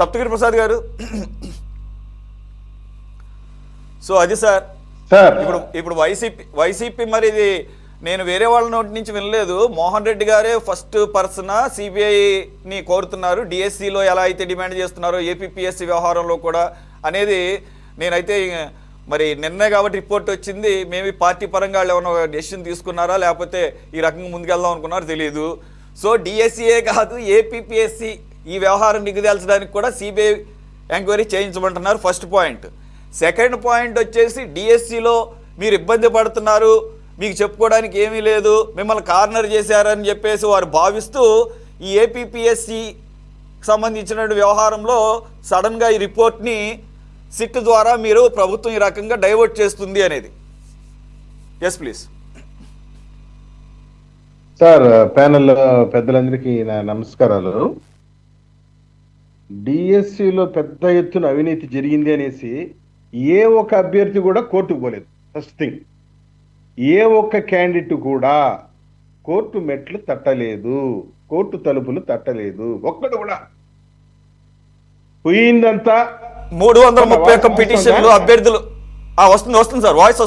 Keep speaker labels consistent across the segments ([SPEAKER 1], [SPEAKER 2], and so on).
[SPEAKER 1] సప్తగిరి ప్రసాద్ గారు. సో అది సార్ ఇప్పుడు వైసీపీ మరి ఇది నేను వేరే వాళ్ళ నోటి నుంచి వినలేదు. మోహన్ రెడ్డి గారే ఫస్ట్ పర్సన్ సిబిఐని కోరుతున్నారు, డిఎస్సిలో ఎలా అయితే డిమాండ్ చేస్తున్నారో ఏపీపీఎస్సీ వ్యవహారంలో కూడా అనేది నేనైతే మరి నిన్నే కాబట్టి రిపోర్ట్ వచ్చింది. మేబీ పార్టీ పరంగా వాళ్ళు ఏమైనా డెసిషన్ తీసుకున్నారా లేకపోతే ఈ రకంగా ముందుకెళ్దాం అనుకున్నారో తెలియదు. సో డిఎస్సిఏ కాదు ఏపీపీఎస్సీ ఈ వ్యవహారం నిగ్గుదేల్చడానికి కూడా సిబిఐ ఎంక్వైరీ చేయించమంటున్నారు. First point. సెకండ్ పాయింట్ వచ్చేసి డిఎస్సిలో మీరు ఇబ్బంది పడుతున్నారు, మీకు చెప్పుకోవడానికి ఏమీ లేదు, మిమ్మల్ని కార్నర్ చేశారని చెప్పేసి వారు భావిస్తూ ఈ ఏపీపీఎస్సీ సంబంధించిన వ్యవహారంలో సడన్గా ఈ రిపోర్ట్ని సిట్ ద్వారా మీరు ప్రభుత్వం ఈ రకంగా డైవర్ట్ చేస్తుంది అనేది. Yes please
[SPEAKER 2] sir. ప్యానెల్ పెద్దలందరికీ నా నమస్కారాలు. డిఎస్సిలో పెద్ద ఎత్తున అవినీతి జరిగింది అనేసి ఏ ఒక్క అభ్యర్థి కూడా కోర్టుకు పోలేదు. ఫస్ట్ థింగ్, ఏ ఒక్క క్యాండిడేట్ కూడా కోర్టు మెట్లు తట్టలేదు, కోర్టు తలుపులు తట్టలేదు, ఒక్కడు కూడా. పోయిందంతా
[SPEAKER 1] 331 పిటిషన్లు అభ్యర్థులు. వస్తుంది సార్, వాయిస్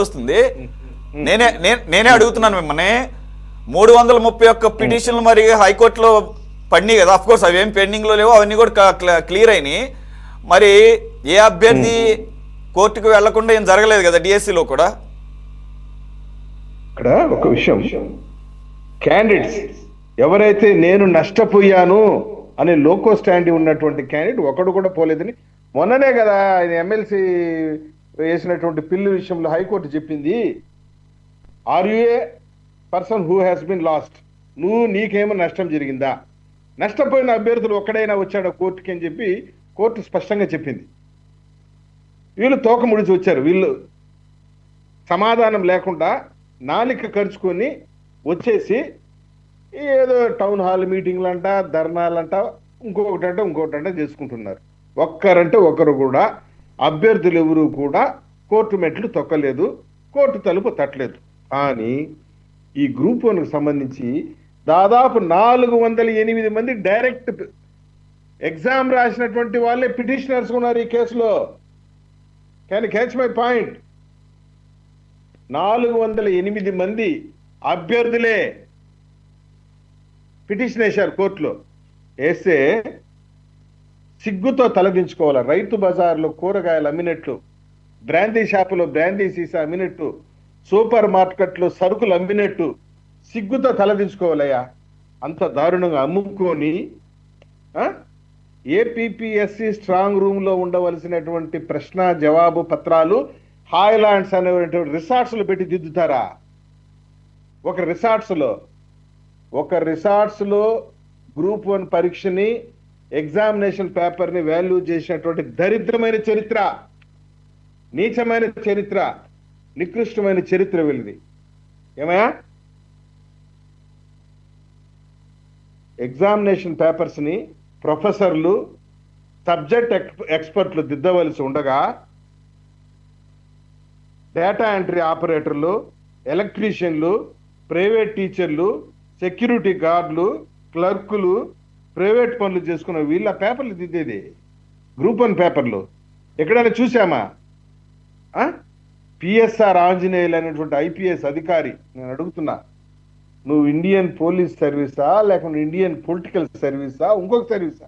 [SPEAKER 1] వస్తుంది. నేనే అడుగుతున్నాను మిమ్మల్ని. 331 పిటిషన్లు మరి హైకోర్టులో పడినాయి కదా. అఫ్కోర్స్ అవేం పెండింగ్లో లేవు, అవన్నీ కూడా క్లియర్ అయినాయి. మరి ఏ అభ్యర్థి కోర్టుకు వెళ్లకుండా ఏం జరగలేదు కదా డిఎస్సిలో కూడా.
[SPEAKER 2] ఇక్కడ ఒక విషయం, క్యాండిడేట్స్ ఎవరైతే నేను నష్టపోయాను అనే లోకో స్టాండ్ ఉన్నటువంటి క్యాండిడేట్ ఒకడు కూడా పోలేదని మొన్ననే కదా ఆయన ఎమ్మెల్సీ వేసినటువంటి పిల్లు విషయంలో హైకోర్టు చెప్పింది. Are you a person who has been lost? నీకేమో నష్టం జరిగిందా? నష్టపోయిన అభ్యర్థులు ఒక్కడైనా వచ్చాడో కోర్టుకి అని చెప్పి కోర్టు స్పష్టంగా చెప్పింది. వీళ్ళు తోక ముడిచి వచ్చారు. వీళ్ళు సమాధానం లేకుండా నాలిక ఖర్చుకొని వచ్చేసి ఏదో టౌన్ హాల్ మీటింగ్లంట, ధర్నాలంట, ఇంకొకటంటే చేసుకుంటున్నారు. ఒక్కరంటే ఒకరు కూడా అభ్యర్థులు ఎవరు కూడా కోర్టు మెట్లు తొక్కలేదు, కోర్టు తలుపు తట్టలేదు. కానీ ఈ గ్రూప్ 1కు సంబంధించి దాదాపు 408 మంది డైరెక్ట్ ఎగ్జామ్ రాసినటువంటి వాళ్ళే పిటిషనర్స్ ఉన్నారు ఈ కేసులో. Can you catch my point? 408 మంది అభ్యర్థులే పిటిషన్ వేశారు కోర్టులో. వేస్తే సిగ్గుతో తలదించుకోవాలి. రైతు బజార్లో కూరగాయలు అమ్మినట్లు, బ్రాందీ షాపులో బ్రాందీ సీసా అమ్మినట్టు, సూపర్ మార్కెట్లో సరుకులు అమ్మినట్టు సిగ్గుతో తలదించుకోవాలయ్యా. అంత దారుణంగా అమ్ముకొని ఏపీపీఎస్సీ స్ట్రాంగ్ రూమ్లో ఉండవలసినటువంటి ప్రశ్న జవాబు పత్రాలు హాయ్లాండ్స్ అనేటువంటి రిసార్ట్స్లో పెట్టి దిద్దుతారా? ఒక రిసార్ట్స్లో గ్రూప్ 1 పరీక్షని, ఎగ్జామినేషన్ పేపర్ని వాల్యూ చేసినటువంటి దరిద్రమైన చరిత్ర, నీచమైన చరిత్ర, నికృష్టమైన చరిత్ర వీళ్ళది. ఏమయ్యా? ఎగ్జామినేషన్ పేపర్స్ని ప్రొఫెసర్లు, సబ్జెక్ట్ ఎక్స్పర్ట్లు దిద్దవలసి ఉండగా డేటా ఎంట్రీ ఆపరేటర్లు, ఎలక్ట్రీషియన్లు, ప్రైవేట్ టీచర్లు, సెక్యూరిటీ గార్డులు, క్లర్కులు, ప్రైవేట్ పనులు చేసుకున్న వీళ్ళ పేపర్లు దిద్దేది గ్రూప్ 1 పేపర్లు ఎక్కడైనా చూసామా? పిఎస్ఆర్ ఆంజనేయులు అనేటువంటి ఐపీఎస్ అధికారి, నేను అడుగుతున్నా, నువ్వు ఇండియన్ పోలీస్ సర్వీసా లేకుంటే ఇండియన్ పొలిటికల్ సర్వీసా, ఇంకొక సర్వీసా?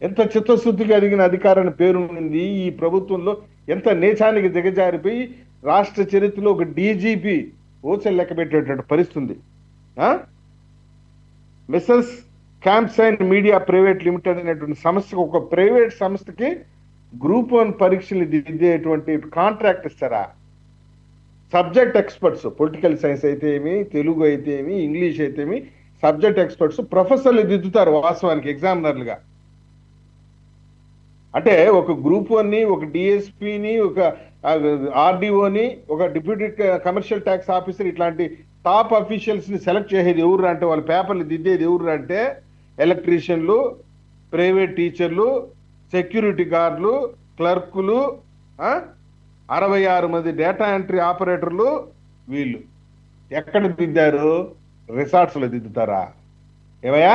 [SPEAKER 2] ఎంత చిత్తశుద్ధిగా అడిగిన అధికారాన్ని పేరుంది ఈ ప్రభుత్వంలో. ఎంత నేచానికి దిగజారిపోయి రాష్ట్ర చరిత్రలో ఒక డీజీపీ ఓచలు లెక్క పెట్టేటువంటి పరిస్థితుంది. మిస్సెస్ క్యాంప్సైన్ మీడియా ప్రైవేట్ లిమిటెడ్ అనేటువంటి సంస్థకు, ఒక ప్రైవేట్ సంస్థకి గ్రూప్ 1 పరీక్షలు దిద్దేటువంటి కాంట్రాక్ట్ ఇస్తారా? సబ్జెక్ట్ ఎక్స్పర్ట్స్, పొలిటికల్ సైన్స్ అయితే ఏమి, తెలుగు అయితే ఏమి, ఇంగ్లీష్ అయితే ఏమి, సబ్జెక్ట్ ఎక్స్పర్ట్స్ ప్రొఫెసర్లు దిద్దుతారు వాస్తవానికి ఎగ్జామినర్లుగా. అంటే ఒక గ్రూప్ 1ని, ఒక డిఎస్పీని, ఒక ఆర్డీఓని, ఒక డిప్యూటీ కమర్షియల్ ట్యాక్స్ ఆఫీసర్, ఇట్లాంటి టాప్ అఫీషియల్స్ని సెలెక్ట్ చేసేది ఎవరు అంటే, వాళ్ళ పేపర్లు దిద్దేది ఎవరు అంటే ఎలక్ట్రీషియన్లు, ప్రైవేట్ టీచర్లు, సెక్యూరిటీ గార్డులు, క్లర్కులు, 66 మంది డేటా ఎంట్రీ ఆపరేటర్లు. వీళ్ళు ఎక్కడ దిద్దారు? రిసార్ట్స్లో దిద్దుతారా? ఏమయ్యా?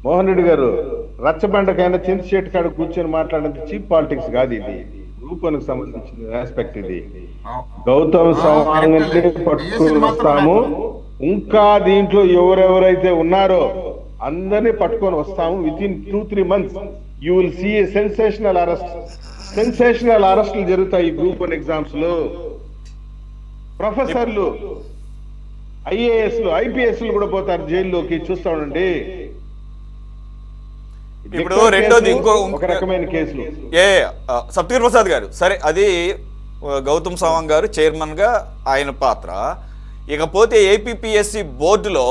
[SPEAKER 2] మోహన్ రెడ్డి గారు రచ్చబండకైనా చింతచేటు కాడ కూర్చొని మాట్లాడినంత చీప్ పాలిటిక్స్ కాదు ఇది, గ్రూప్ సంబంధించిన ఆస్పెక్ట్ ఇది. గౌతమ్ సవాంగ్ పట్టుకుని వస్తాము, ఇంకా దీంట్లో ఎవరెవరైతే ఉన్నారో అందరినీ పట్టుకొని వస్తాము. Within 2-3 months you will see a sensational అరెస్టులు జరుగుతాయి ఈ గ్రూప్ 1 ఎగ్జామ్స్ లో. ప్రొఫెసర్లు, ఐఏఎస్లు, ఐపీఎస్లు కూడా పోతారు జైల్లోకి, చూస్తా ఉండండి.
[SPEAKER 1] ఇప్పుడు రెండోది ఇంకో
[SPEAKER 2] ఒక రకమైన కేసులు.
[SPEAKER 1] సప్తగిరి ప్రసాద్ గారు, సరే అది గౌతమ్ సవాంగ్ గారు చైర్మన్ గా ఆయన పాత్ర. ఇకపోతే ఏపీపీఎస్సి బోర్డులో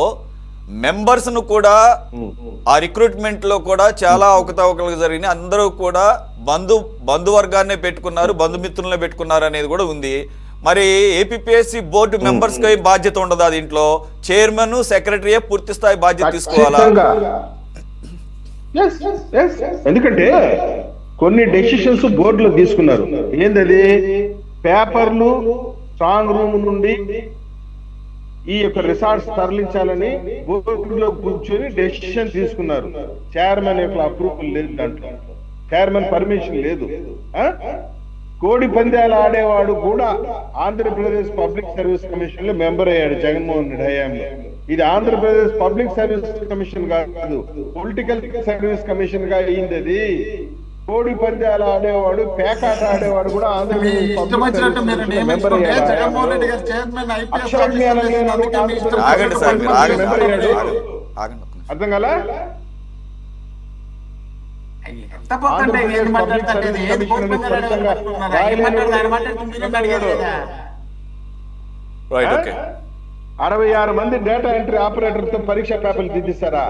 [SPEAKER 1] మెంబర్స్ ను కూడా ఆ రిక్రూట్మెంట్ లో కూడా చాలా అవకతవకలు జరిగినాయి. అందరూ కూడా బంధువర్గాన్నే పెట్టుకున్నారు, బంధుమిత్రులనే పెట్టుకున్నారు అనేది కూడా ఉంది. మరి ఏపీపీఎస్సి బోర్డు మెంబర్స్ కి బాధ్యత ఉండదా దీంట్లో? చైర్మన్, సెక్రటరీ పూర్తి స్థాయి బాధ్యత తీసుకోవాలా?
[SPEAKER 2] ఎందుకంటే కొన్ని డెసిషన్స్ బోర్డులో తీసుకున్నారు. ఏంటది? పేపర్లు స్ట్రాంగ్ రూమ్ నుండి ఈ యొక్క రిసార్ట్స్ తరలించాలని బోర్డులో కూర్చొని డెసిషన్ తీసుకున్నారు. చైర్మన్ యొక్క అప్రూవల్ లేదు, దాంట్లో చైర్మన్ పర్మిషన్ లేదు. కోడి పందాలు ఆడేవాడు కూడా ఆంధ్రప్రదేశ్ పబ్లిక్ సర్వీస్ కమిషన్ లో మెంబర్ అయ్యాడు జగన్మోహన్ రెడ్డి హయాంలో. ఇది ఆంధ్రప్రదేశ్ పబ్లిక్ సర్వీస్ కమిషన్ కాదు, పొలిటికల్ సర్వీస్ కమిషన్ గా అయింది అది. కోడి పందాలు ఆడేవాడు, పేకాట ఆడేవాడు కూడా ఆంధ్రప్రదేశ్ పబ్లిక్ సర్వీస్ కమిషన్ లో మెంబర్ అయ్యాడు. అర్థం కదా?
[SPEAKER 1] Right, okay.
[SPEAKER 2] 66 మంది డేటా ఎంట్రీ ఆపరేటర్ తో పరీక్ష పేపర్లు దిద్దిస్తారా?